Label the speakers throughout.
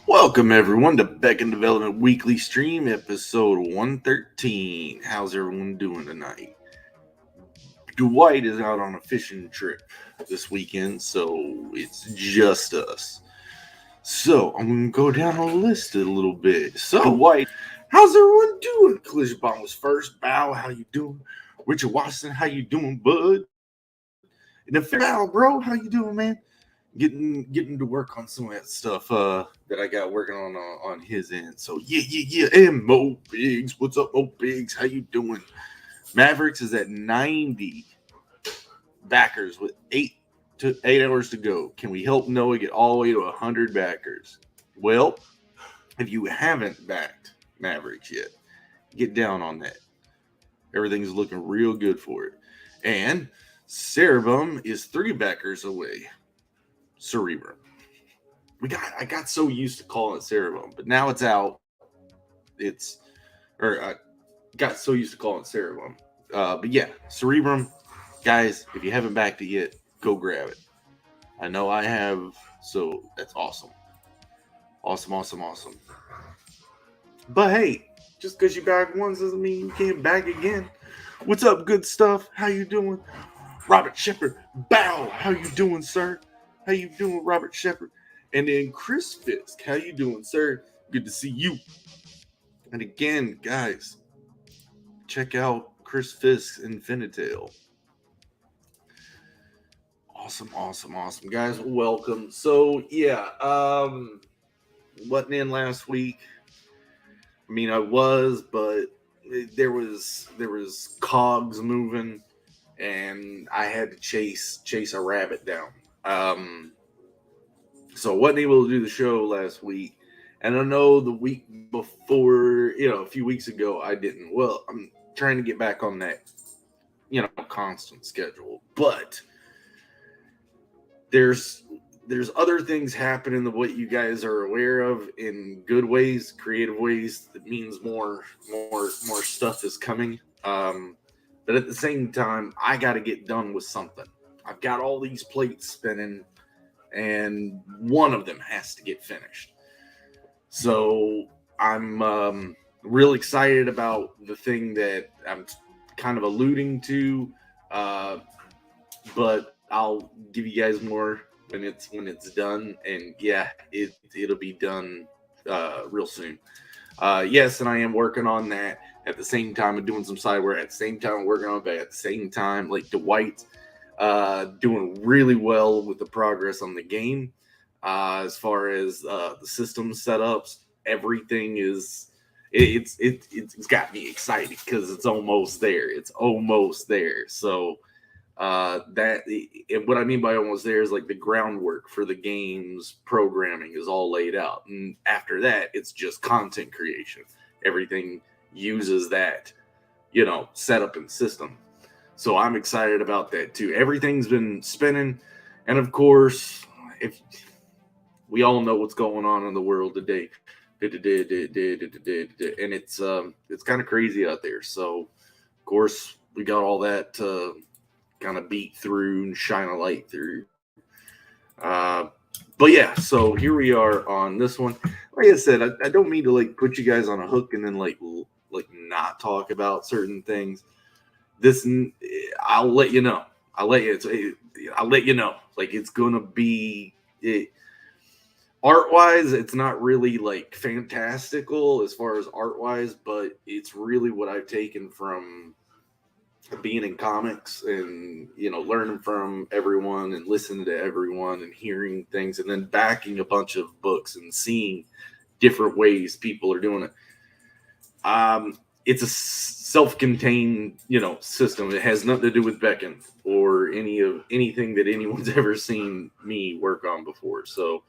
Speaker 1: Welcome everyone to Beckon Development Weekly Stream, episode 113. How's everyone doing tonight? Dwight is out on a fishing trip this weekend, so it's just us. So I'm gonna go down the list a little bit. So Dwight, how's everyone doing? Collision Bomb was first. Bow, how you doing? Richard Watson, how you doing, bud? And then Bow, bro, how you doing, man? Getting to work on some of that stuff that I got working on his end. So yeah. And Mo Biggs, what's up, Mo Biggs? How you doing? Mavericks is at 90 backers with 8 hours to go. Can we help Noah get all the way to 100 backers? Well, if you haven't backed Mavericks yet, get down on that. Everything's looking real good for it. And Cerebum is 3 backers away. Cerebrum. I got so used to calling it Cerebrum, but now it's out. I got so used to calling it Cerebrum. But yeah, Cerebrum, guys, if you haven't backed it yet, go grab it. I know I have, so that's awesome. Awesome. But hey, just because you back once doesn't mean you can't back again. What's up, good stuff? How you doing? Robert Shepard, bow. How you doing, sir? How you doing, Robert Shepard? And then Chris Fisk, how you doing, sir? Good to see you. And again, guys, check out Chris Fisk's Infinitail. Awesome, guys. Welcome. So yeah, wasn't in last week. I mean, I was, but there was cogs moving, and I had to chase a rabbit down. So I wasn't able to do the show last week. And I know the week before, a few weeks ago, I didn't. Well, I'm trying to get back on that, constant schedule. But there's other things happening that what you guys are aware of in good ways, creative ways. That means more stuff is coming. But at the same time, I got to get done with something. I've got all these plates spinning, and one of them has to get finished. So I'm real excited about the thing that I'm kind of alluding to, but I'll give you guys more when it's done. And yeah, it'll be done real soon. Yes, and I am working on that at the same time. I'm doing some side work at the same time. I'm working on it, but at the same time, like Dwight, doing really well with the progress on the game. As far as the system setups, everything is it's got me excited because it's almost there. So that and what I mean by almost there is like the groundwork for the game's programming is all laid out, and after that, it's just content creation. Everything uses that, setup and system. So I'm excited about that too. Everything's been spinning, and of course, if we all know what's going on in the world today, and it's kind of crazy out there. So, of course, we got all that to kind of beat through and shine a light through. Uh, but yeah, so here we are on this one. Like I said, I don't mean to like put you guys on a hook and then like not talk about certain things. This I'll let you know. I'll let you know. Like it's gonna be art wise, it's not really like fantastical as far as art wise, but it's really what I've taken from being in comics and learning from everyone and listening to everyone and hearing things and then backing a bunch of books and seeing different ways people are doing it. It's a self-contained system. It has nothing to do with Beckon or anything that anyone's ever seen me work on before. So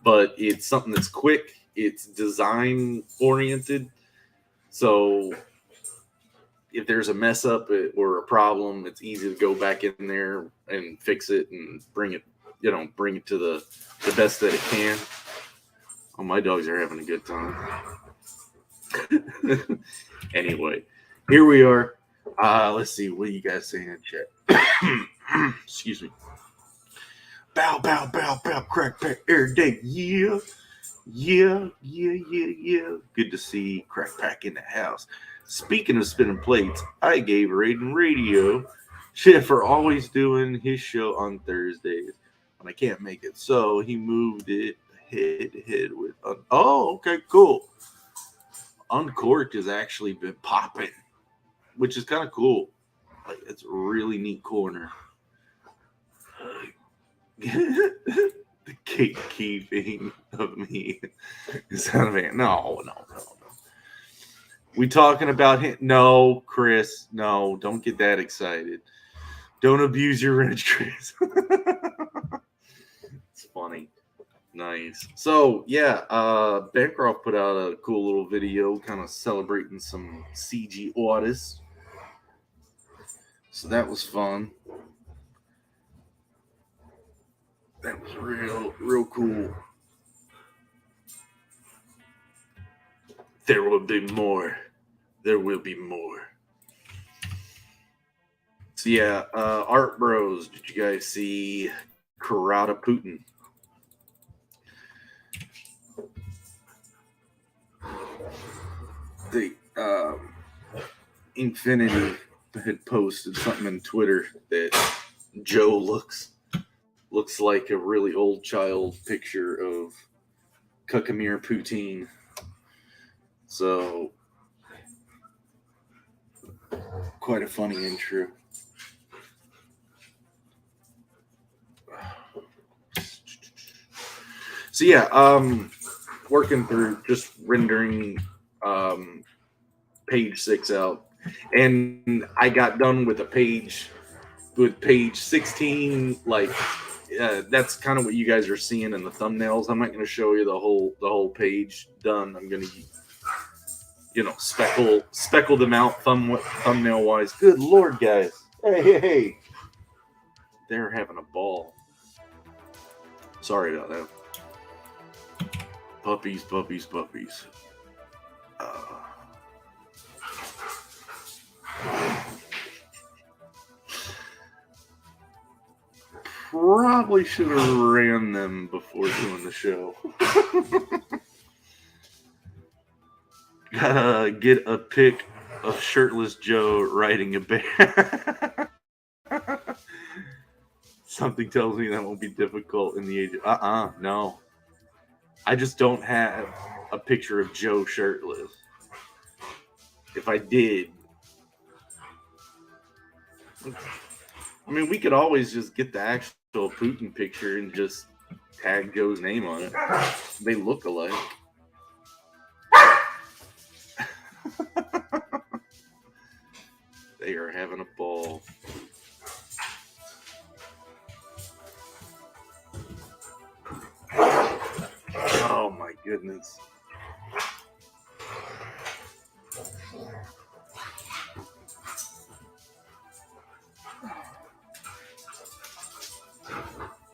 Speaker 1: but it's something that's quick, it's design oriented, so if there's a mess up or a problem, it's easy to go back in there and fix it and bring it to the best that it can. Oh, my dogs are having a good time. Anyway, here we are. Let's see, what are you guys saying in chat? Excuse me. Bow, crack, pack, every day, yeah. Yeah. Good to see Crack Pack in the house. Speaking of spinning plates, I gave Raiden Radio shit for always doing his show on Thursdays when I can't make it. So he moved it head to head with. Oh, okay, cool. Uncorked has actually been popping, which is kind of cool. Like, it's a really neat corner. The gatekeeping of me is out of hand. No. We talking about him? No, Chris. No, don't get that excited. Don't abuse your wrench, Chris. It's funny. Nice. So yeah, Bancroft put out a cool little video, kind of celebrating some CG artists. So that was fun. That was real cool. There will be more. There will be more. So yeah, Art Bros, did you guys see Karate Putin? The Infinity had posted something on Twitter that Joe looks like a really old child picture of Vladimir Putin. So quite a funny intro. So yeah, working through just rendering page 6 out, and I got done with page 16. Like that's kind of what you guys are seeing in the thumbnails. I'm not going to show you the whole page done. I'm going to speckle them out thumbnail wise. Good lord, guys! Hey, they're having a ball. Sorry about that. Puppies. Probably should have ran them before doing the show. Gotta get a pic of shirtless Joe riding a bear. Something tells me that won't be difficult in the age of... no. I just don't have a picture of Joe shirtless. If I did... I mean, we could always just get the actual Putin picture and just tag Joe's name on it. They look alike. They are having a ball. Oh my goodness.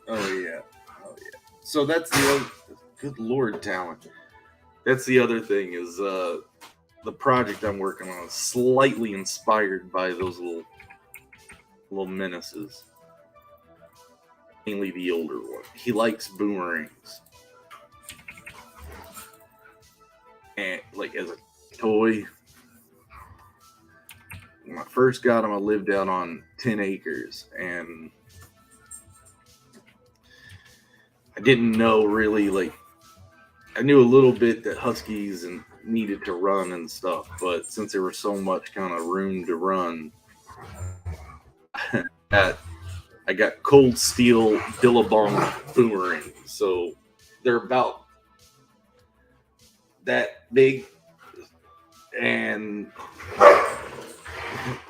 Speaker 1: Oh yeah. So that's the other, good lord, talent. That's the other thing is the project I'm working on is slightly inspired by those little menaces. Mainly the older one. He likes boomerangs. And like as a toy. When I first got him, I lived out on 10 acres and I didn't know really, like, I knew a little bit that huskies and needed to run and stuff, but since there was so much kind of room to run, I got cold steel Billabong boomerangs. So they're about that big, and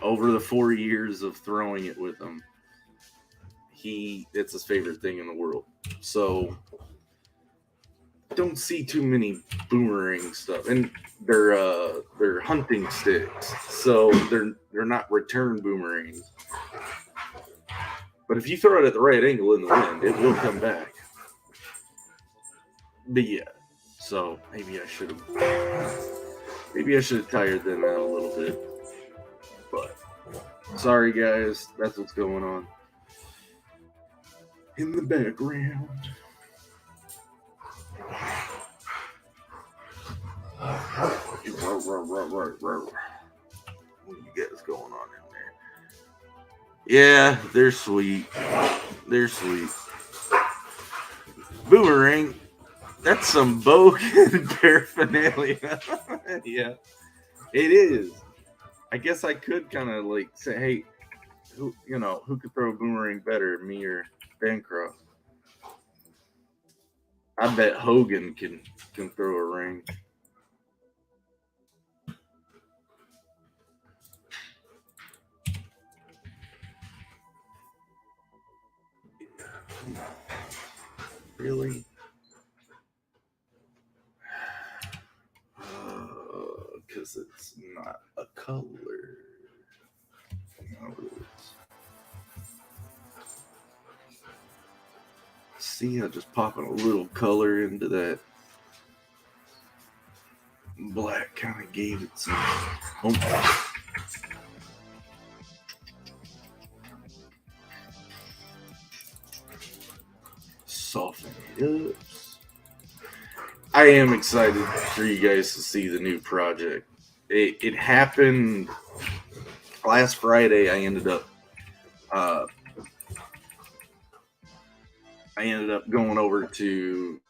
Speaker 1: over the 4 years of throwing it with him, it's his favorite thing in the world. So don't see too many boomerang stuff, and they're hunting sticks, so they're not return boomerangs. But if you throw it at the right angle in the wind, it will come back. But yeah, so maybe I should have tired them out a little bit. But sorry guys, that's what's going on in the background. What you guys going on in there? Yeah, they're sweet. They're sweet. Boomerang. That's some bogan paraphernalia. Yeah, it is. I guess I could kind of like say, hey, who could throw a boomerang better, me or Bancroft? I bet Hogan can throw a ring. Really? Because it's not a color. No, see, I'm just popping a little color into that black, kind of gave it some. Oh. Soften it up. I am excited for you guys to see the new project. It happened last Friday. I ended up going over to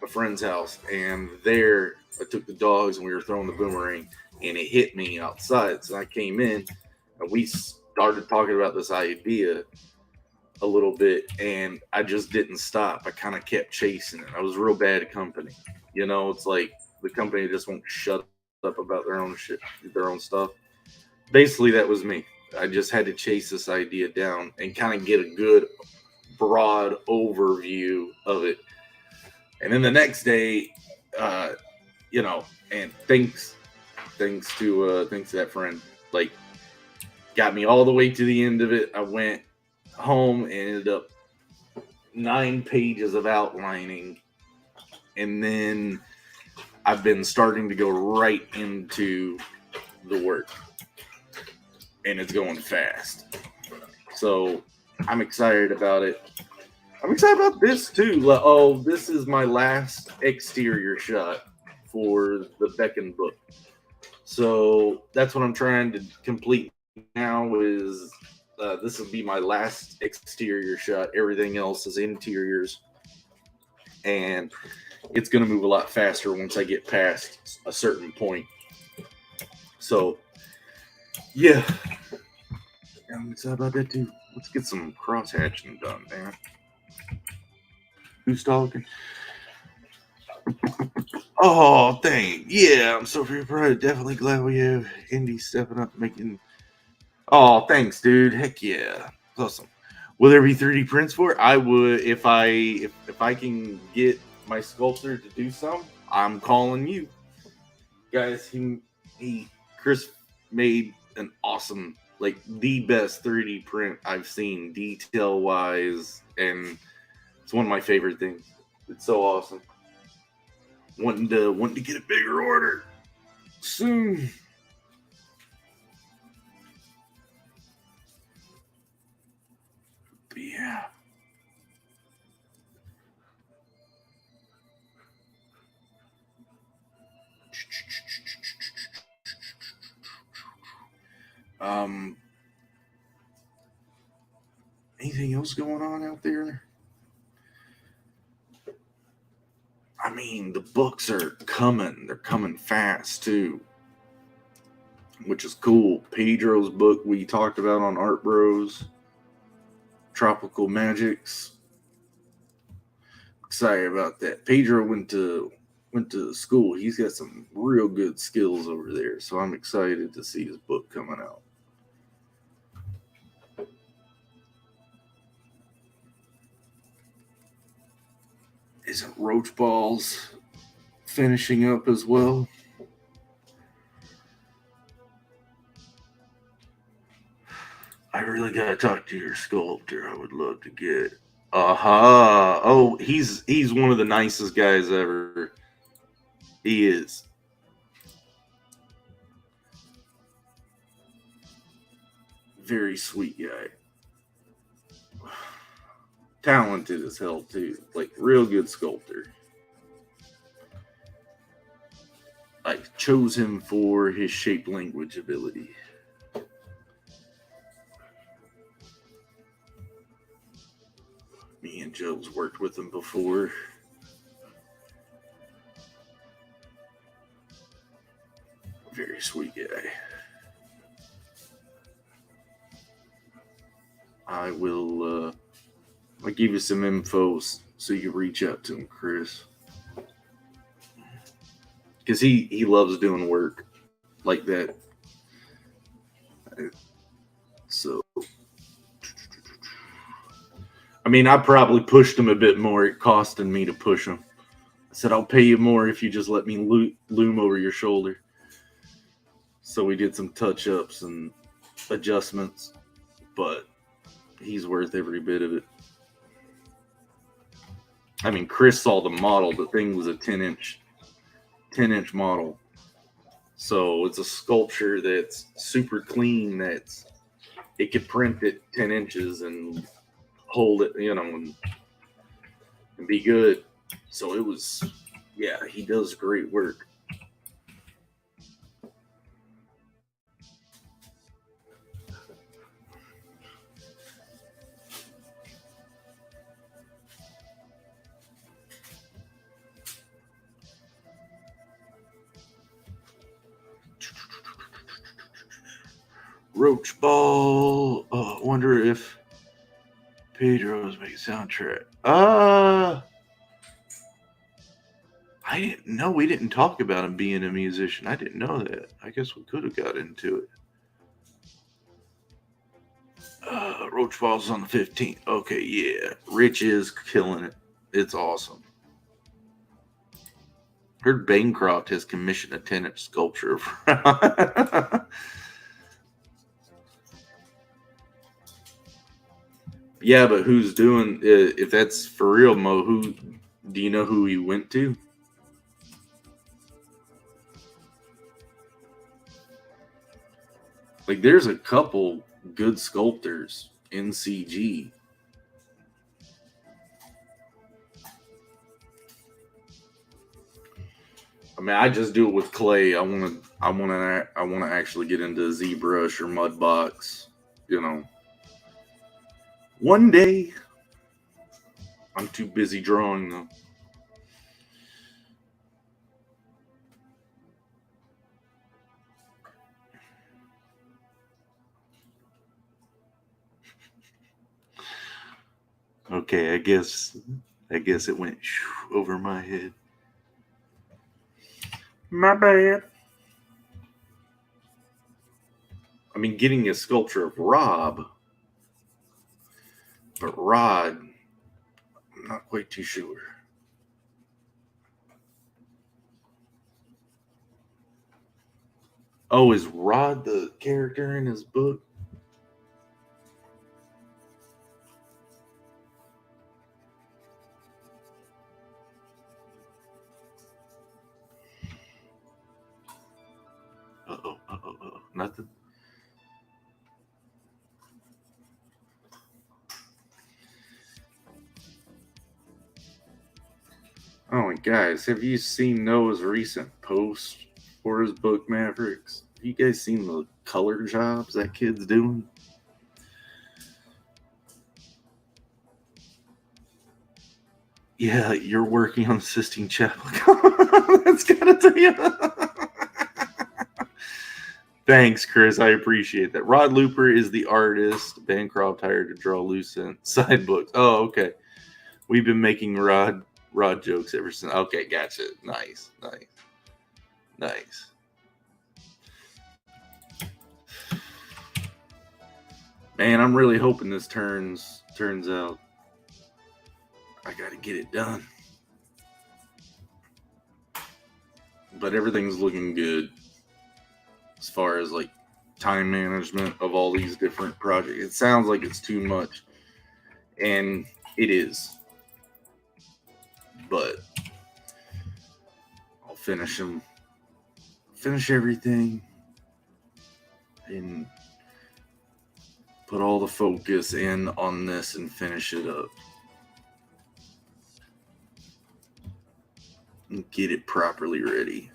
Speaker 1: a friend's house, and there I took the dogs and we were throwing the boomerang, and it hit me outside. So I came in and we started talking about this idea a little bit, and I just didn't stop. I kind of kept chasing it. I was real bad company. It's like the company just won't shut up about their own shit, their own stuff. Basically, that was me. I just had to chase this idea down and kind of get a good broad overview of it. And then the next day, and thanks to that friend, like, got me all the way to the end of it. I went home and ended up 9 pages of outlining, and then I've been starting to go right into the work, and it's going fast. So I'm excited about it. I'm excited about this too. This is my last exterior shot for the Beckoned book. So that's what I'm trying to complete now. Is this will be my last exterior shot. Everything else is interiors, and it's going to move a lot faster once I get past a certain point. So, yeah, I'm excited about that too. Let's get some cross hatching done, man. Who's talking? Oh, dang. Yeah, I'm so very proud. Definitely glad we have Indy stepping up making. Oh, thanks, dude. Heck yeah. That's awesome. Will there be 3D prints for it? I would if I can get my sculptor to do some. I'm calling you. Guys, Chris made an awesome, like the best 3D print I've seen, detail wise, and it's one of my favorite things. It's so awesome. Wanting to get a bigger order soon. But yeah. Anything else going on out there? I mean, the books are coming. They're coming fast too, which is cool. Pedro's book we talked about on Art Bros, Tropical Magics. Excited about that. Pedro went to school. He's got some real good skills over there, so I'm excited to see his book coming out. Isn't Roach Balls finishing up as well? I really gotta talk to your sculptor. I would love to get. Aha! Oh, he's one of the nicest guys ever. He is. Very sweet guy. Talented as hell too. Like real good sculptor. I chose him for his shape language ability. Me and Joe's worked with him before. Very sweet guy. I'll give you some info so you can reach out to him, Chris. Because he loves doing work like that. So, I mean, I probably pushed him a bit more. It costed me to push him. I said, I'll pay you more if you just let me loom over your shoulder. So we did some touch-ups and adjustments, but he's worth every bit of it. I mean, Chris saw the model. The thing was a 10-inch model. So it's a sculpture that's super clean. It could print it 10 inches and hold it, and be good. So it was, yeah, he does great work. Roach Ball. Wonder if Pedro's making soundtrack. I didn't know. We didn't talk about him being a musician. I didn't know that. I guess we could have got into it. Roach Ball's on the 15th. Okay, yeah. Rich is killing it. It's awesome. Heard Bancroft has commissioned a 10-inch sculpture of Yeah, but who's doing? If that's for real, Mo, who do you know who he went to? Like, there's a couple good sculptors in CG. I mean, I just do it with clay. I want to actually get into ZBrush or Mudbox. One day. I'm too busy drawing though. Okay, I guess it went over my head. My bad. I mean, getting a sculpture of Rob, but Rod, I'm not quite too sure. Oh, is Rod the character in his book? Uh-oh. Nothing? Oh, and guys, have you seen Noah's recent post for his book, Mavericks? Have you guys seen the color jobs that kid's doing? Yeah, you're working on Sistine Chapel. That's gotta tell you. Thanks, Chris. I appreciate that. Rod Looper is the artist. Bancroft hired to draw loose side books. Oh, okay. We've been making Rod jokes ever since. Okay, gotcha. Nice. Man, I'm really hoping this turns out. I gotta get it done. But everything's looking good as far as like time management of all these different projects. It sounds like it's too much, and it is. But I'll finish everything, and put all the focus in on this and finish it up. And get it properly ready.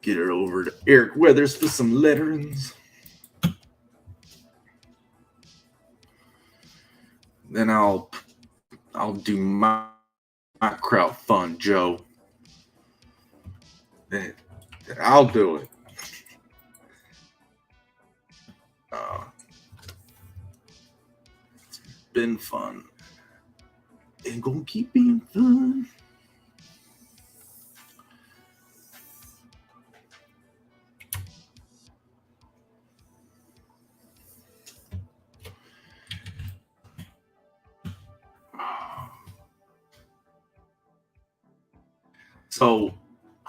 Speaker 1: Get it over to Eric Weathers for some letterings. Then I'll do my crowd fund, Joe. Then I'll do it. It's been fun. And gonna keep being fun. So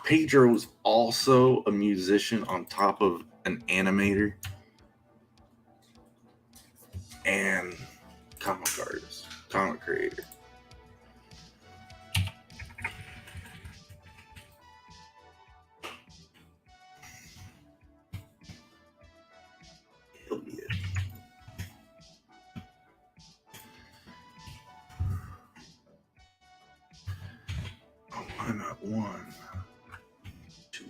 Speaker 1: Pedro's also a musician on top of an animator and comic artist, comic creator. Hell yeah. Oh, I'm at 1, 2.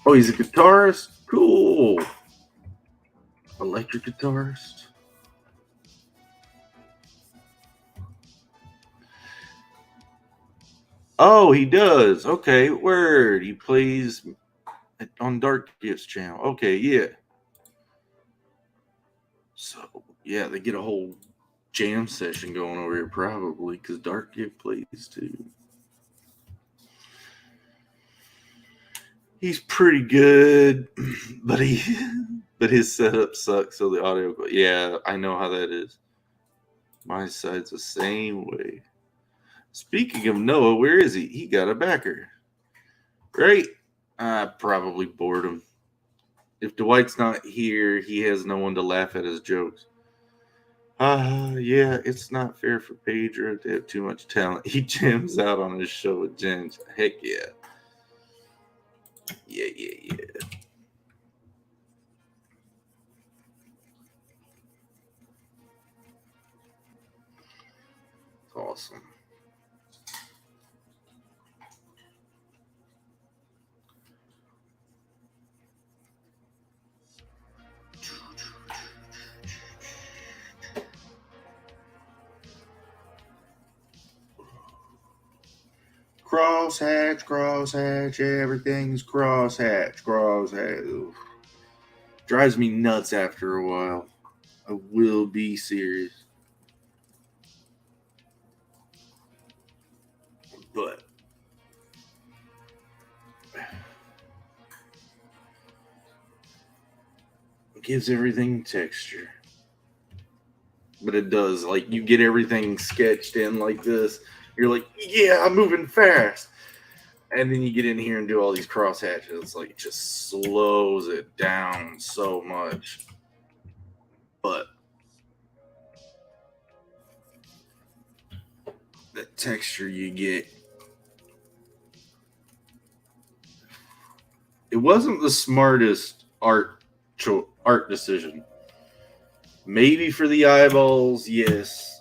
Speaker 1: Oh, he's a guitarist? Cool. Electric guitarist. Oh, he does. Okay, word. He plays on Dark Gifts channel. Okay, yeah. So, yeah, they get a whole jam session going over here probably because Dark Gift plays too. He's pretty good, but his setup sucks, so the audio. Yeah, I know how that is. My side's the same way. Speaking of Noah, where is he? He got a backer. Great. I probably bored him. If Dwight's not here, he has no one to laugh at his jokes. Yeah, it's not fair for Pedro to have too much talent. He jams out on his show with Jens. Heck yeah. Yeah. It's awesome. Crosshatch, everything's crosshatch. Oof. Drives me nuts after a while. I will be serious. But it gives everything texture. But it does. Like, you get everything sketched in like this. You're like, yeah, I'm moving fast. And then you get in here and do all these crosshatches. It's like, it just slows it down so much. But the texture you get, it wasn't the smartest art decision. Maybe for the eyeballs, yes.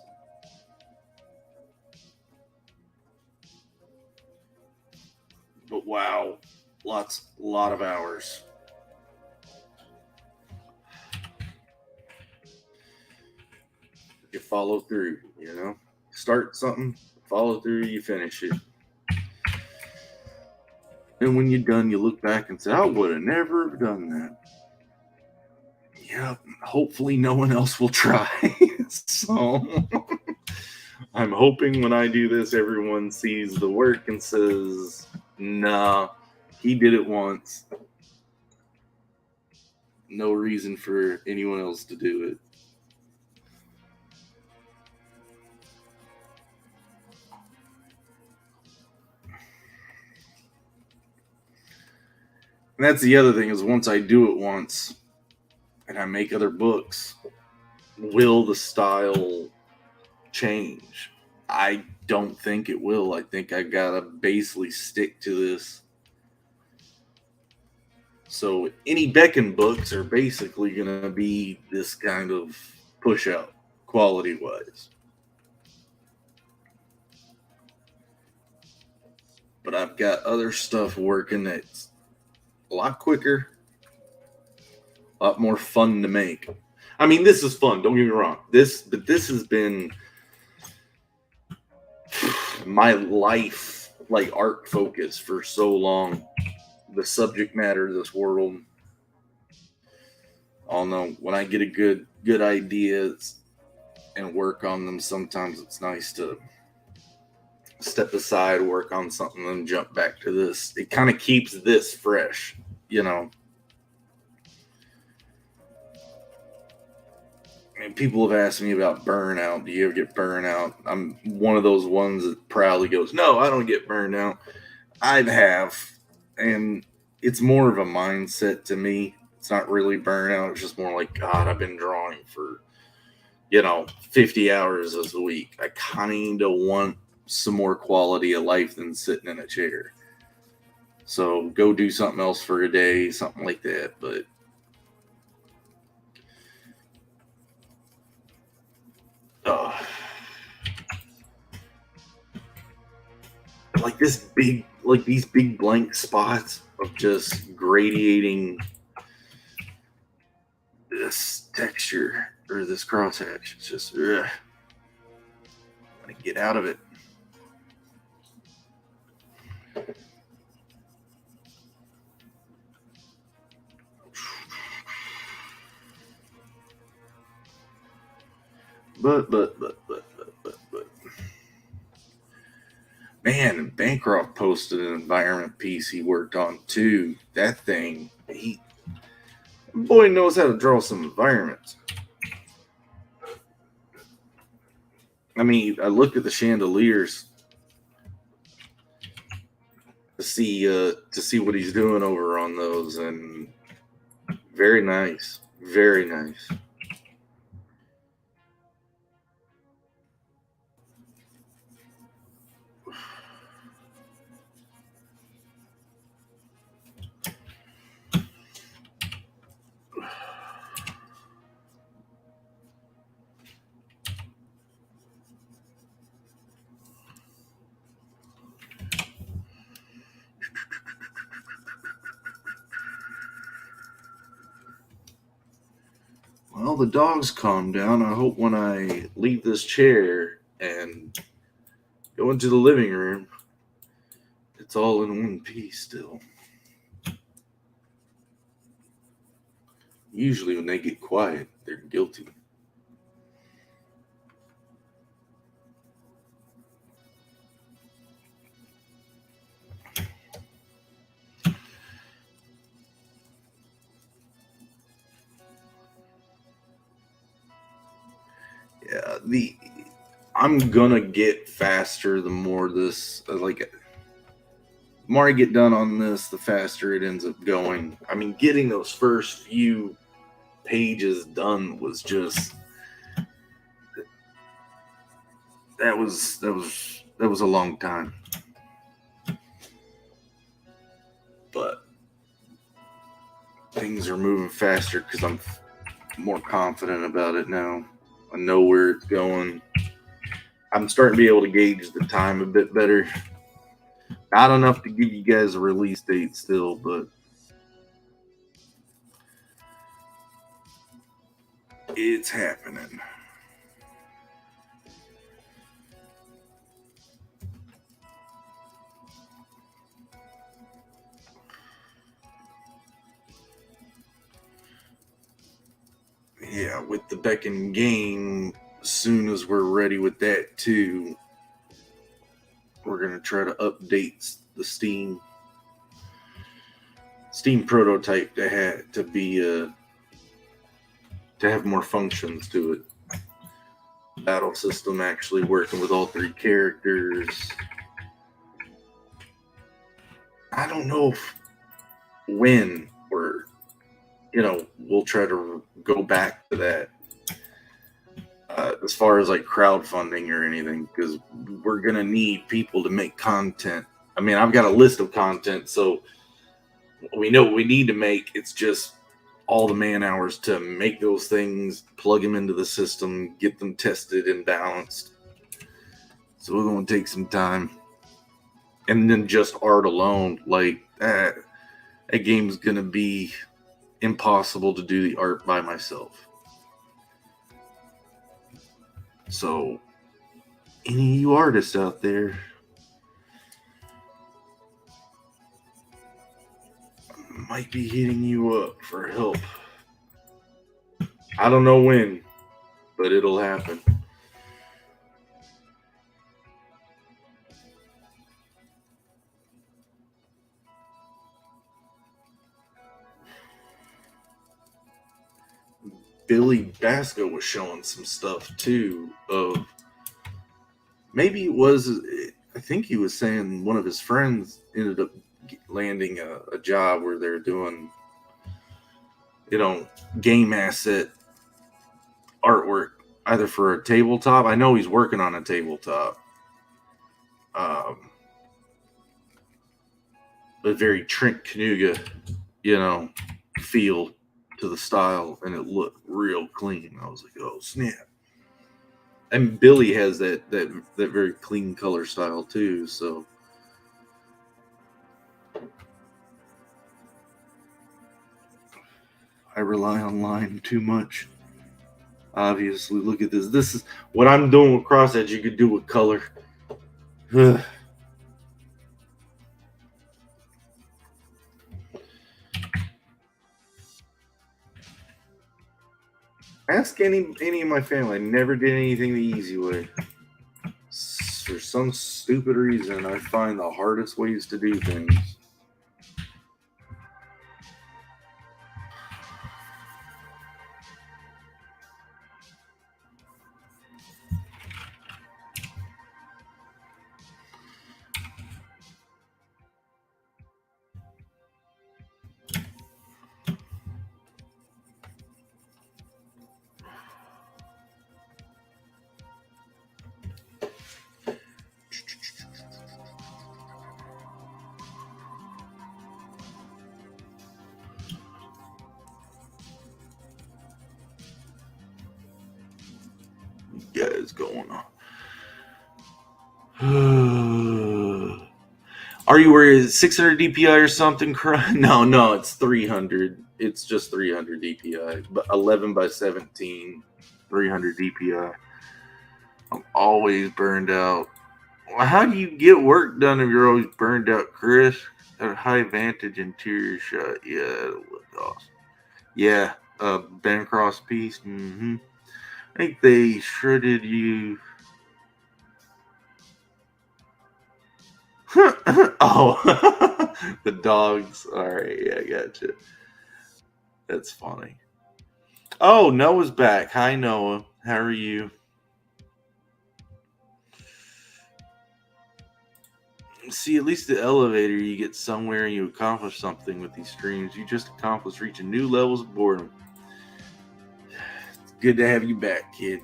Speaker 1: But wow, a lot of hours. You follow through, Start something, follow through, you finish it. And when you're done, you look back and say, I would have never done that. Yeah, hopefully no one else will try. So I'm hoping when I do this, everyone sees the work and says, nah, he did it once. No reason for anyone else to do it. And that's the other thing is once I do it once and I make other books, will the style change? I don't think it will. I think I gotta basically stick to this. So any Beckon books are basically gonna be this kind of push out quality wise. but I've got other stuff working that's a lot quicker, a lot more fun to make. I mean, this is fun. Don't get me wrong. This has been my life, like art focus for so long. The subject matter of this world. I don't know. When I get a good ideas and work on them, sometimes it's nice to step aside, work on something, and jump back to this. It kind of keeps this fresh, you know. And people have asked me about burnout. Do you ever get burnout? I'm one of those ones that proudly goes, no, I don't get burned out. I have, and it's more of a mindset to me. It's not really burnout. It's just more like, God, I've been drawing for, 50 hours this week. I kind of want some more quality of life than sitting in a chair. So go do something else for a day, something like that. But like these big blank spots of just gradiating this texture or this crosshatch. It's just, I want to get out of it. But. Man, Bancroft posted an environment piece he worked on too. That thing, boy knows how to draw some environments. I mean, I looked at the chandeliers to see what he's doing over on those, and very nice, very nice. Well, the dog's calmed down. I hope when I leave this chair and go into the living room, it's all in one piece still. Usually when they get quiet, they're guilty. Yeah, I'm gonna get faster the more this the more I get done on this, the faster it ends up going. I mean, getting those first few pages done was just that was a long time. But things are moving faster because I'm more confident about it now. I know where it's going. I'm starting to be able to gauge the time a bit better. Not enough to give you guys a release date still, but it's happening. Yeah, with the Beckon game, as soon as we're ready with that too, we're gonna try to update the Steam prototype to be to have more functions to it. Battle system actually working with all three characters. I don't know when we'll try to go back to that as far as like crowdfunding or anything, because we're gonna need people to make content. I mean, I've got a list of content, so we know what we need to make. It's just all the man hours to make those things, plug them into the system, get them tested and balanced. So we're going to take some time. and then just art alone, like that game's gonna be impossible to do the art by myself. So, any of you artists out there, might be hitting you up for help. I don't know when, but it'll happen. Billy Basco was showing some stuff too of maybe it was, I think he was saying one of his friends ended up landing a job where they're doing, game asset artwork, either for a tabletop. I know he's working on a tabletop. Um, a very Trent Kanuga, feel to the style, and it looked real clean. I was like, oh snap! And Billy has that very clean color style too. So I rely on line too much. Obviously, look at this. This is what I'm doing with cross edge. You could do with color. Ask any of my family. I never did anything the easy way. For some stupid reason, I find the hardest ways to do things. Guys going on. Are you worried 600 DPI or something? No, it's 300. It's just 300 DPI, but 11 by 17, 300 DPI. I'm always burned out. Well, how do you get work done if you're always burned out, Chris? At a high vantage interior shot. Yeah, it'll look awesome. Yeah, Ben Cross piece. I think they shredded you. Oh, the dogs. All right, yeah, gotcha. That's funny. Oh, Noah's back. Hi, Noah. How are you? See, at least the elevator, you get somewhere and you accomplish something with these streams. You just accomplished reaching new levels of boredom. It's good to have you back, kid.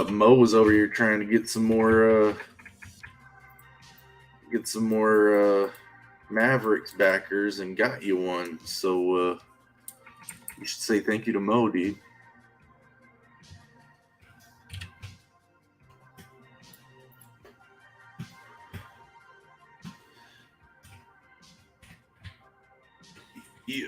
Speaker 1: Mo was over here trying to get some more Mavericks backers and got you one. So you should say thank you to Mo, dude. Yeah.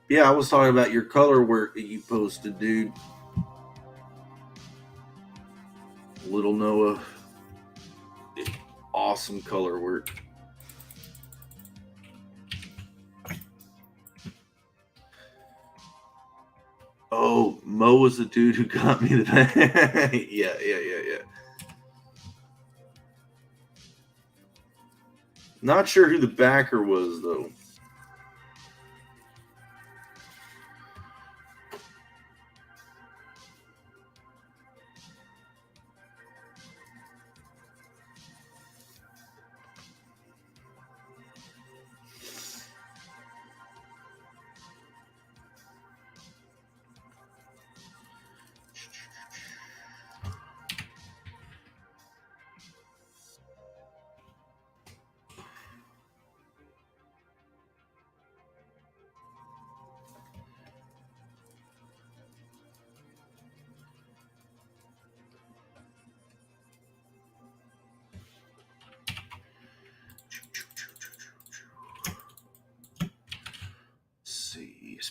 Speaker 1: Yeah, I was talking about your color work that you posted, dude. Little Noah. Awesome color work. Oh, Mo was the dude who got me the yeah. Not sure who the backer was, though.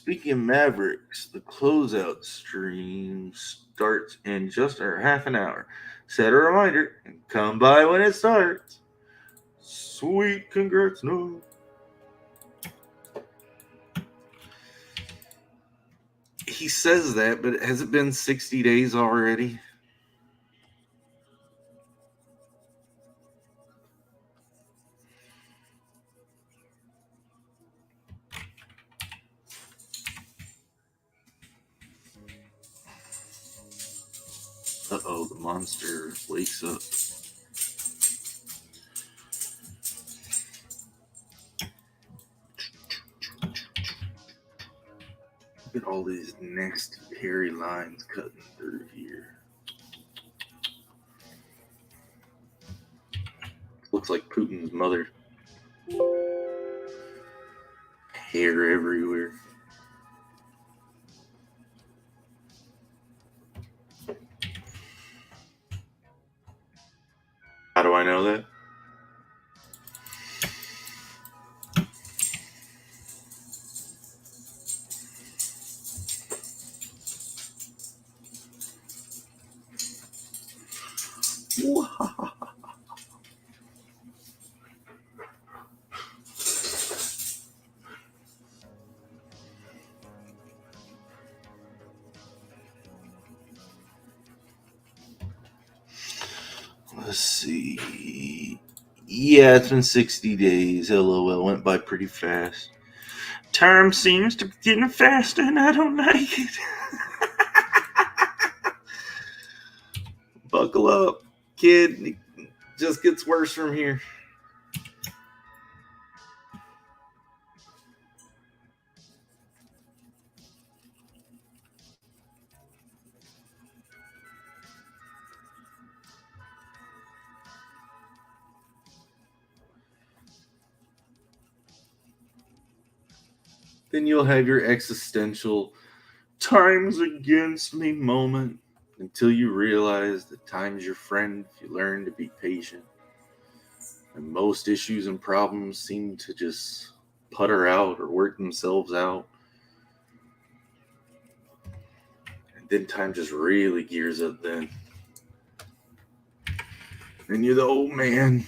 Speaker 1: Speaking of Mavericks, the closeout stream starts in just under half an hour. Set a reminder and come by when it starts. Sweet congrats, no. He says that, but has it been 60 days already? Uh-oh, the monster wakes up. Look at all these nasty hairy lines cutting through here. Looks like Putin's mother. Hair everywhere. How do I know that? Let's see. Yeah, it's been 60 days. LOL, went by pretty fast. Time seems to be getting faster and I don't like it. Buckle up, kid. It just gets worse from here. Then you'll have your existential time's against me moment until you realize that time's your friend if you learn to be patient. And most issues and problems seem to just putter out or work themselves out. And then time just really gears up then. And you're the old man,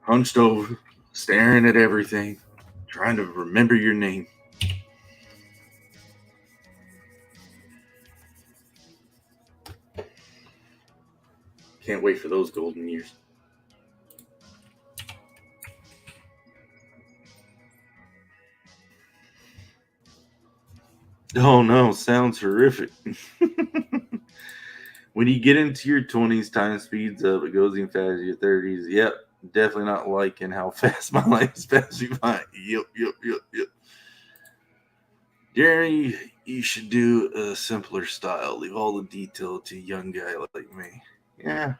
Speaker 1: hunched over, staring at everything, trying to remember your name. Can't wait for those golden years. Oh no, sounds horrific. When you get into your 20s, time speeds up. It goes even faster. Your 30s, yep, definitely not liking how fast my life is passing by. Yep. Jeremy, you should do a simpler style. Leave all the detail to a young guy like me. Yeah,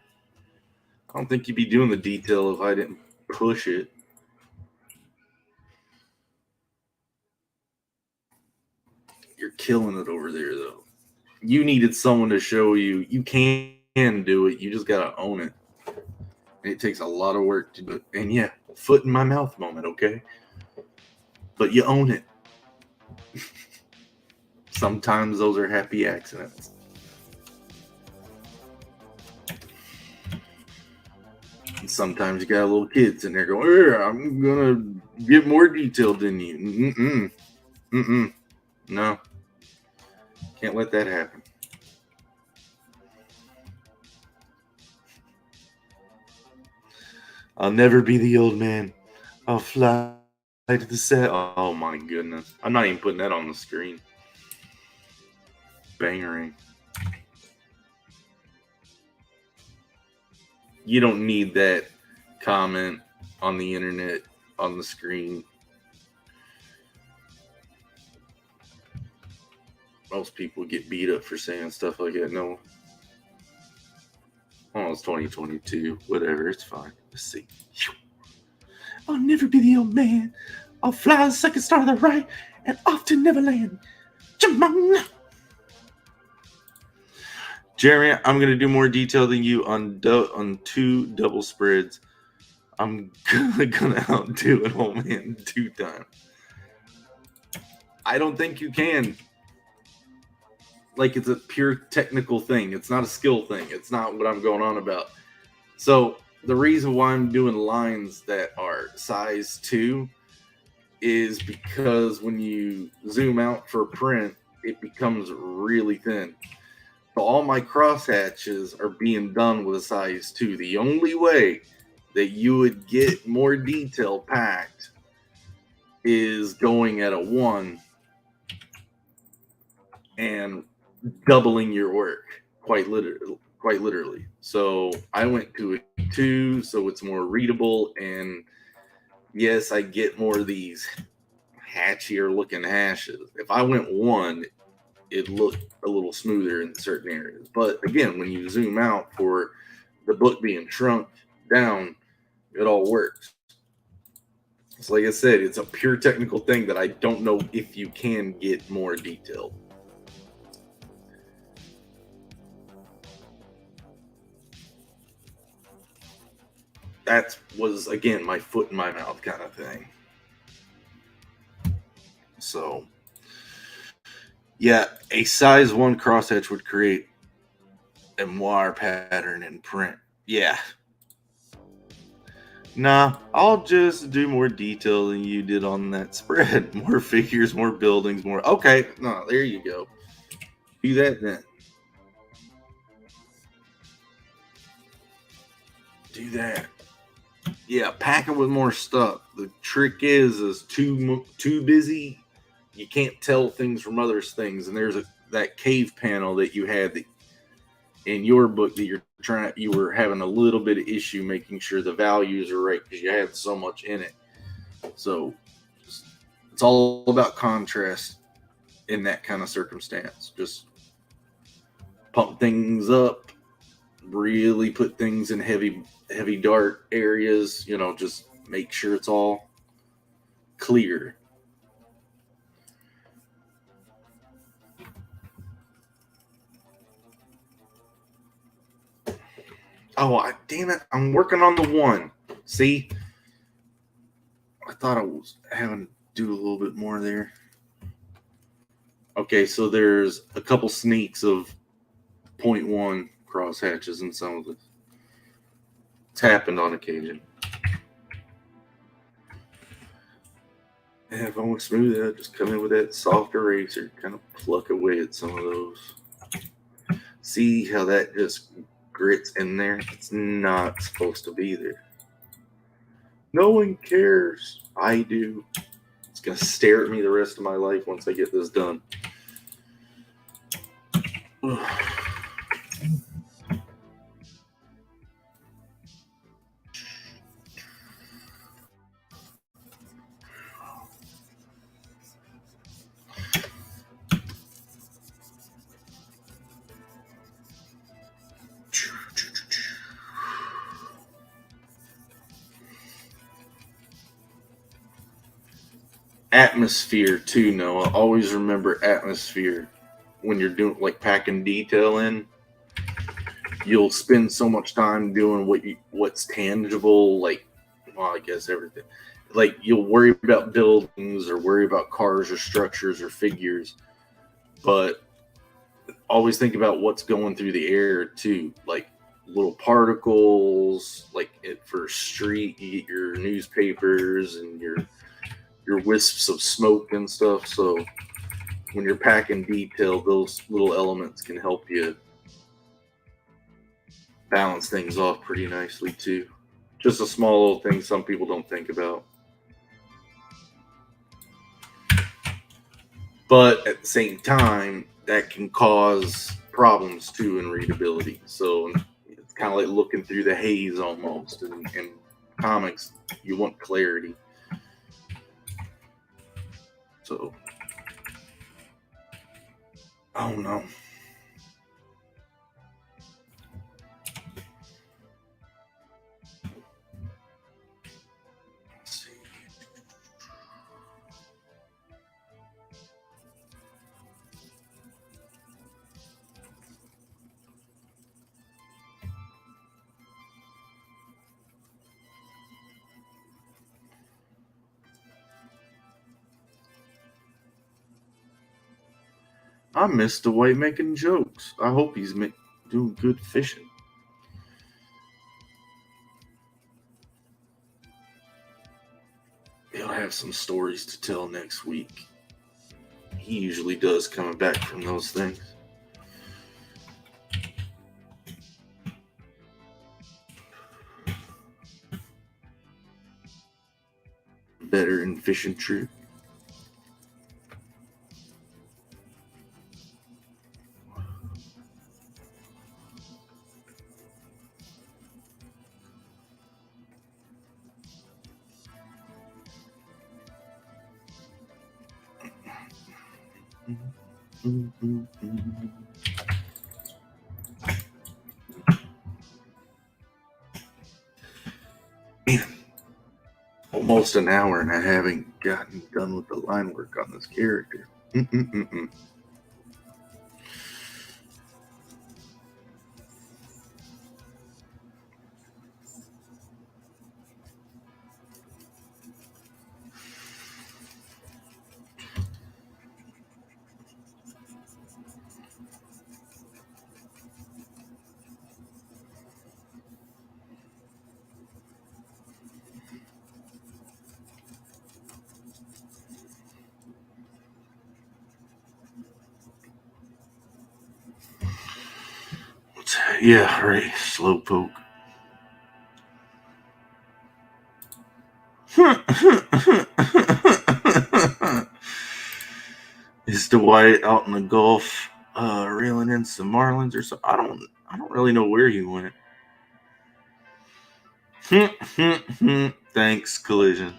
Speaker 1: I don't think you'd be doing the detail if I didn't push it. You're killing it over there, though. You needed someone to show you can do it. You just gotta own it. It takes a lot of work to do it. And yeah, foot in my mouth moment, okay? But you own it. Sometimes those are happy accidents. And sometimes you got little kids in there going, I'm gonna get more detailed than you. No. Can't let that happen. I'll never be the old man. I'll fly to the set. Oh my goodness. I'm not even putting that on the screen. Bangering. You don't need that comment on the internet on the screen. Most people get beat up for saying stuff like that. No. Oh, it's 2022. Whatever, it's fine. Let's see. I'll never be the old man. I'll fly the second star to the right and off to Neverland. Jamon. Jeremy, I'm going to do more detail than you on 2 double spreads. I'm going to outdo an old man 2 times. I don't think you can. Like, it's a pure technical thing. It's not a skill thing. It's not what I'm going on about. So the reason why I'm doing lines that are size 2 is because when you zoom out for print, it becomes really thin. So all my crosshatches are being done with a size 2. The only way that you would get more detail packed is going at a 1 and doubling your work, quite literally. So I went to a 2, so it's more readable, and yes, I get more of these hatchier looking hashes. If I went 1, it looked a little smoother in certain areas. But again, when you zoom out for the book being shrunk down, it all works. So like I said, it's a pure technical thing that I don't know if you can get more detailed. That was, again, my foot in my mouth kind of thing. So, yeah, a size 1 crosshatch would create a moire pattern in print. Yeah. Nah, I'll just do more detail than you did on that spread. More figures, more buildings, more. Okay, no, there you go. Do that then. Do that. Yeah, packing with more stuff. The trick is too busy. You can't tell things from other things. And there's that cave panel that you had that in your book that you were having a little bit of issue making sure the values are right because you had so much in it. So it's all about contrast in that kind of circumstance. Just pump things up, really put things in heavy dark areas, just make sure it's all clear. Oh, damn it. I'm working on the 1. See? I thought I was having to do a little bit more there. Okay, so there's a couple sneaks of 0.1 crosshatches in some of this. It's happened on occasion. And if I want to smooth it, just come in with that soft eraser, kind of pluck away at some of those. See how that just grits in there? It's not supposed to be there. No one cares. I do. It's going to stare at me the rest of my life once I get this done. Atmosphere too, Noah. Always remember atmosphere when you're doing like packing detail in. You'll spend so much time doing what's tangible, like, well, I guess everything. Like, you'll worry about buildings or worry about cars or structures or figures, but always think about what's going through the air too, like little particles. Like for street, you get your newspapers and your wisps of smoke and stuff. So when you're packing detail, those little elements can help you balance things off pretty nicely too. Just a small little thing some people don't think about. But at the same time, that can cause problems too in readability. So it's kind of like looking through the haze almost. And in comics, you want clarity. So, oh no. Let's see. I miss the white making jokes. I hope he's doing good fishing. He'll have some stories to tell next week. He usually does coming back from those things. Veteran fishing trip. Man, almost an hour and I haven't gotten done with the line work on this character. Yeah, right. Slowpoke. Is Dwight out in the Gulf reeling in some marlins or so? I don't really know where he went. Thanks, Collision.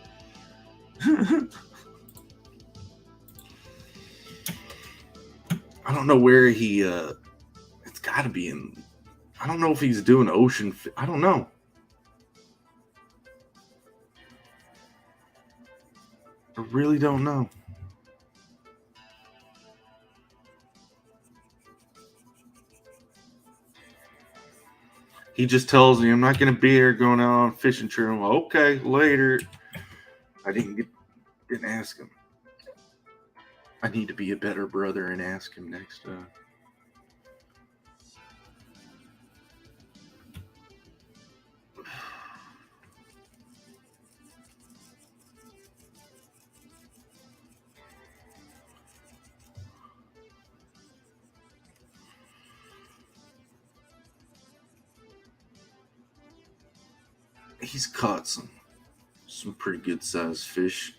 Speaker 1: I don't know where he it's got to be in. I don't know if he's doing ocean. I don't know. I really don't know. He just tells me I'm not going to be here going out on a fishing trip. I'm like, okay, later. I didn't ask him. I need to be a better brother and ask him next time. He's caught some pretty good sized fish.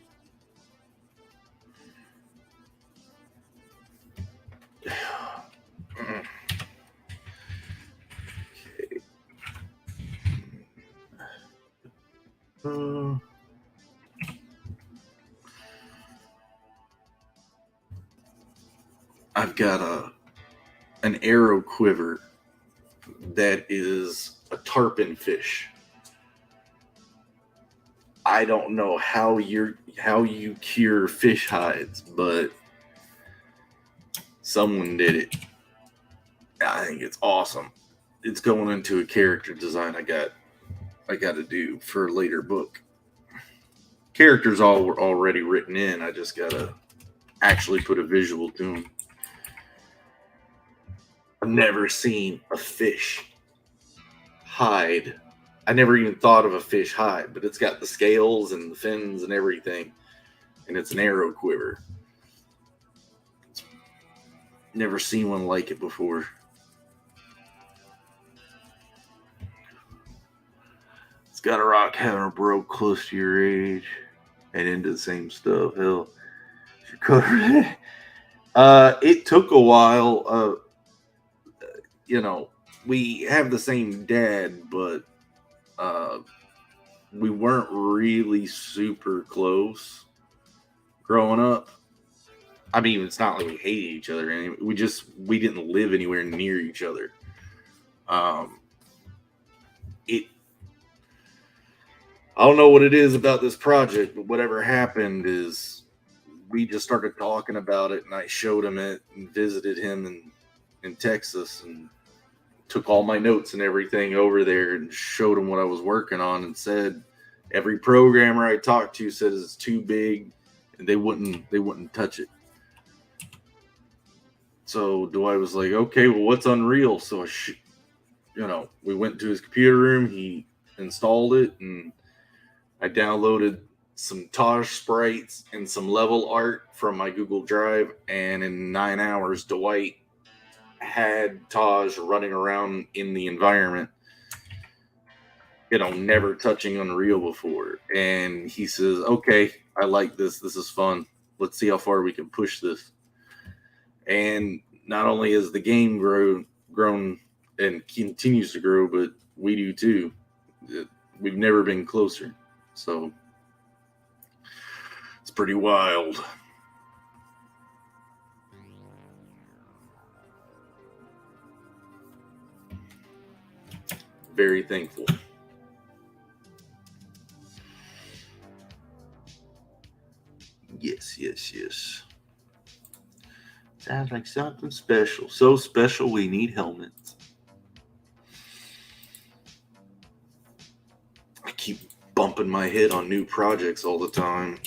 Speaker 1: I've got an arrow quiver that is a tarpon fish. I don't know how you cure fish hides, but someone did it. I think it's awesome. It's going into a character design I got to do for a later book. Characters all were already written in. I just gotta actually put a visual to them. I've never seen a fish hide. I never even thought of a fish hide, but it's got the scales and the fins and everything, and it's an arrow quiver. Never seen one like it before. It's got a rock having a broke close to your age and into the same stuff. Hell, you covered it. It took a while. We have the same dad, but we weren't really super close growing up. I mean, it's not like we hated each other. We didn't live anywhere near each other. I don't know what it is about this project, but whatever happened is we just started talking about it, and I showed him it and visited him in Texas and took all my notes and everything over there and showed him what I was working on and said every programmer I talked to said it's too big and they wouldn't touch it. So Dwight was like, okay, well, what's Unreal? So we went to his computer room. He installed it, and I downloaded some Taj sprites and some level art from my Google Drive. And in 9 hours, Dwight had Taj running around in the environment, never touching Unreal before. And he says, okay, I like this. This is fun. Let's see how far we can push this. And not only has the game grown and continues to grow, but we do too. We've never been closer. So it's pretty wild. Very thankful. Yes. Sounds like something special. So special we need helmets. I keep bumping my head on new projects all the time.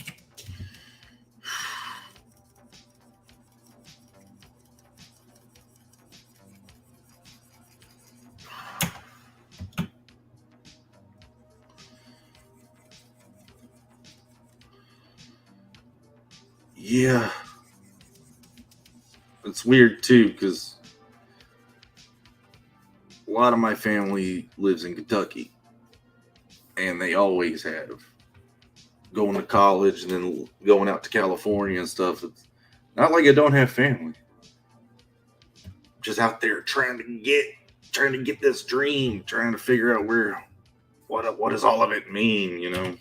Speaker 1: Yeah. It's weird too, because a lot of my family lives in Kentucky, and they always have. Going to college and then going out to California and stuff. It's not like I don't have family. Just out there trying to get this dream, trying to figure out what does all of it mean.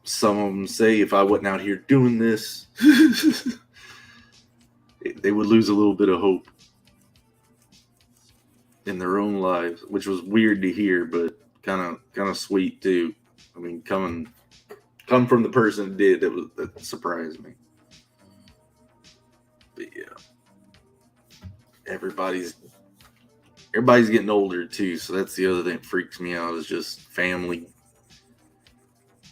Speaker 1: Some of them say if I wasn't out here doing this, they would lose a little bit of hope in their own lives, which was weird to hear, but kind of sweet too. I mean, come from the person that did, that surprised me. But yeah, everybody's getting older too, so that's the other thing that freaks me out, is just family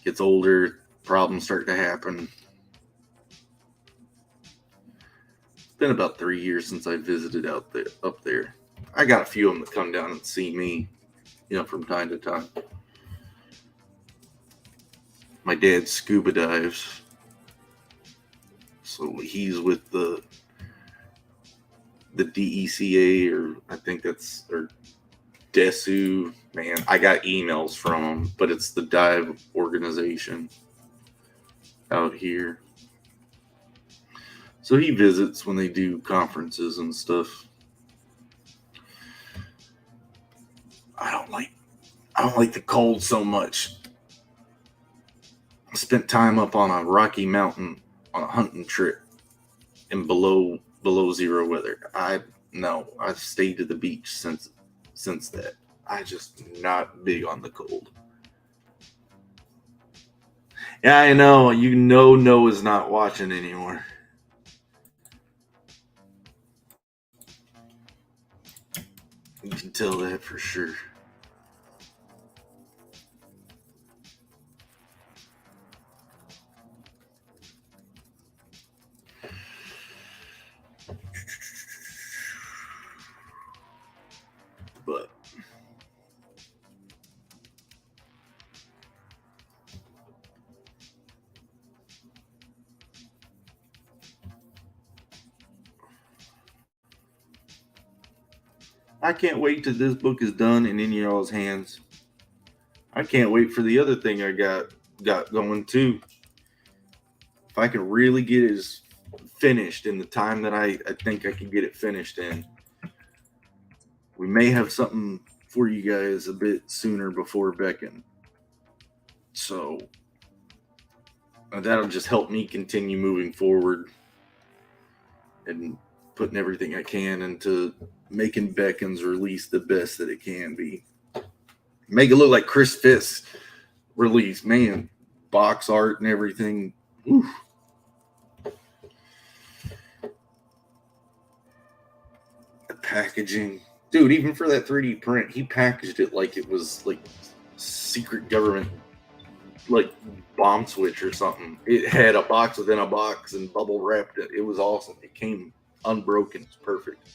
Speaker 1: gets older, problems start to happen. It's been about 3 years since I visited up there. I got a few of them that come down and see me, from time to time. My dad scuba dives, so he's with the DECA, or I think or DESU. Man, I got emails from him, but it's the dive organization out here. So he visits when they do conferences and stuff. I don't like the cold so much. I spent time up on a rocky mountain on a hunting trip in below zero weather. I've stayed to the beach since that. I just not big on the cold. Yeah, I know. Noah's not watching anymore. You can tell that for sure. But I can't wait till this book is done and in y'all's hands. I can't wait for the other thing I got going too. If I can really get it finished in the time that I think I can get it finished in, we may have something for you guys a bit sooner before Beckon. So that'll just help me continue moving forward and putting everything I can into making Beckon's release the best that it can be. Make it look like Chris Fisk's release, man. Box art and everything. Oof. The packaging. Dude, even for that 3D print, he packaged it like it was like secret government like bomb switch or something. It had a box within a box and bubble wrapped it. It was awesome. It came unbroken. It's perfect.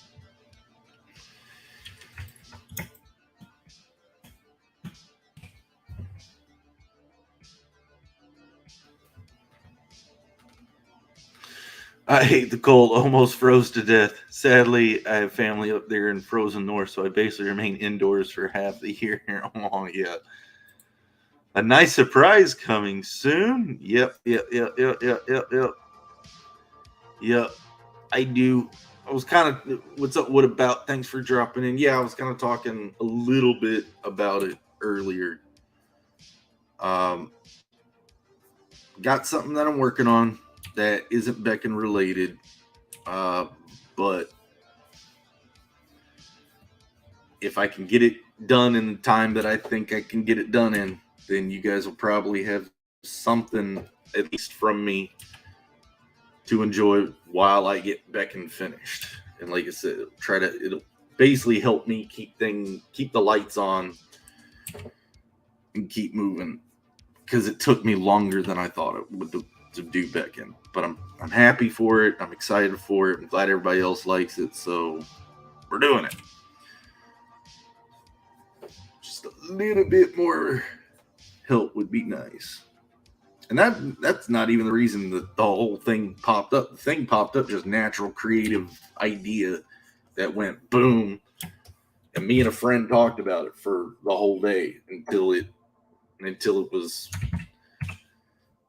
Speaker 1: I hate the cold. Almost froze to death. Sadly, I have family up there in frozen north, so I basically remain indoors for half the year. Oh yeah, a nice surprise coming soon. Yep. Yep. I do. I was kind of, what's up? What about? Thanks for dropping in. Yeah, I was kind of talking a little bit about it earlier. Um, got something that I'm working on that isn't Beckon related, but if I can get it done in the time that I think I can get it done in, then you guys will probably have something at least from me to enjoy while I get Beckon finished. And like I said, it'll basically help me keep the lights on and keep moving, because it took me longer than I thought it would to do Beckon. But I'm happy for it. I'm excited for it. I'm glad everybody else likes it. So we're doing it. Just a little bit more help would be nice. And that's not even the reason that the whole thing popped up. The thing popped up just natural creative idea that went boom. And me and a friend talked about it for the whole day until it was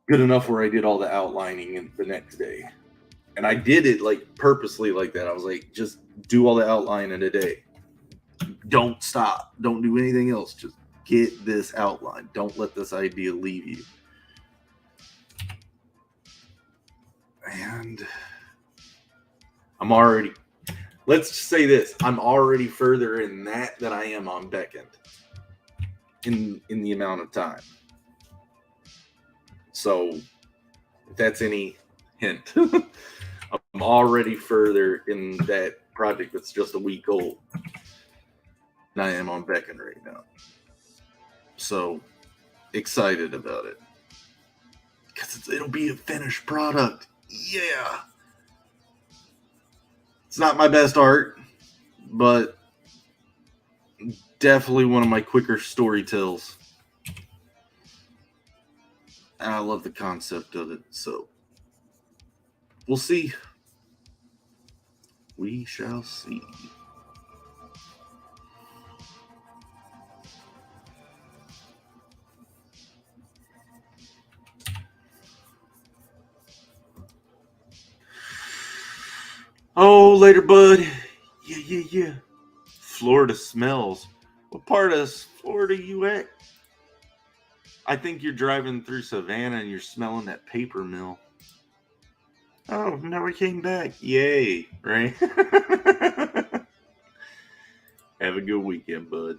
Speaker 1: good enough where I did all the outlining in the next day. And I did it like purposely like that. I was like, just do all the outline in a day. Don't stop. Don't do anything else. Just get this outline. Don't let this idea leave you. And let's just say this, I'm already further in that than I am on Beckoned in the amount of time. So if that's any hint, I'm already further in that project that's just a week old than I am on Beckoned right now. So excited about it, because it'll be a finished product. Yeah. It's not my best art, but definitely one of my quicker story tells. And I love the concept of it. So we'll see. We shall see. Oh, later, bud. Yeah. Florida smells. What part of Florida you at? I think you're driving through Savannah and you're smelling that paper mill. Oh, never came back. Yay, right? Have a good weekend, bud.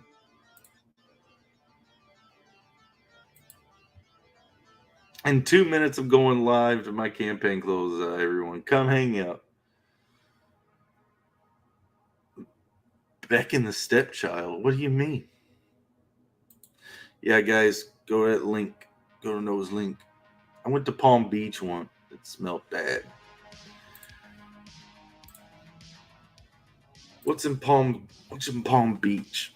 Speaker 1: And 2 minutes of going live to my campaign closes out, everyone. Come hang out. Beck in the stepchild. What do you mean? Yeah, guys, go to that link. Go to Noah's link. I went to Palm Beach once. It smelled bad. What's in Palm Beach?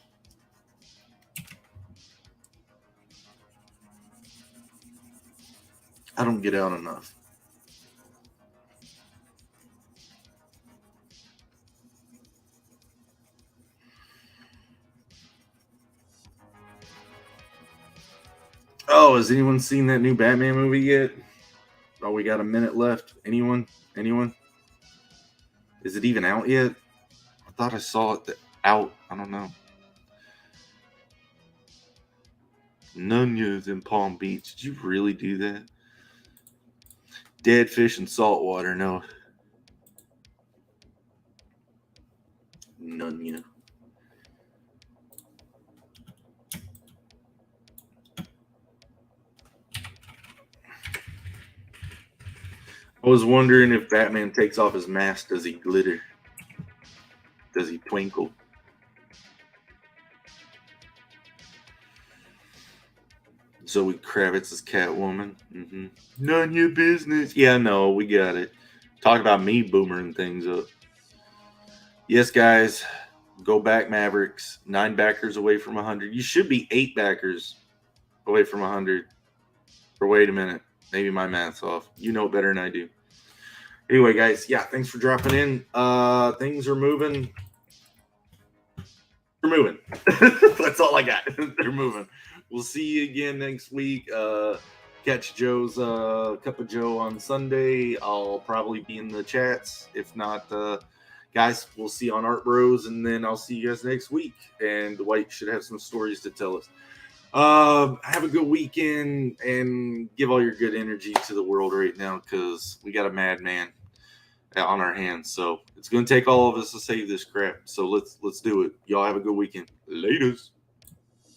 Speaker 1: I don't get out enough. Oh, has anyone seen that new Batman movie yet? Oh, we got a minute left. Anyone? Is it even out yet? I thought I saw it out. I don't know. Nunez in Palm Beach. Did you really do that? Dead fish and salt water. No. Nunez. I was wondering if Batman takes off his mask, does he glitter? Does he twinkle? Zoe Kravitz is Catwoman. None of your business. Yeah, no, we got it. Talk about me boomering things up. Yes, guys, go back Mavericks. 9 backers away from 100. You should be 8 backers away from 100. Or wait a minute, maybe my math's off. You know it better than I do. Anyway, guys, yeah, thanks for dropping in. Things are moving. They're moving. That's all I got. They're moving. We'll see you again next week. Catch Joe's Cup of Joe on Sunday. I'll probably be in the chats. If not, guys, we'll see you on Art Bros, and then I'll see you guys next week. And Dwight should have some stories to tell us. Have a good weekend and give all your good energy to the world right now, because we got a madman on our hands. So it's going to take all of us to save this crap. So let's do it. Y'all have a good weekend. Laters.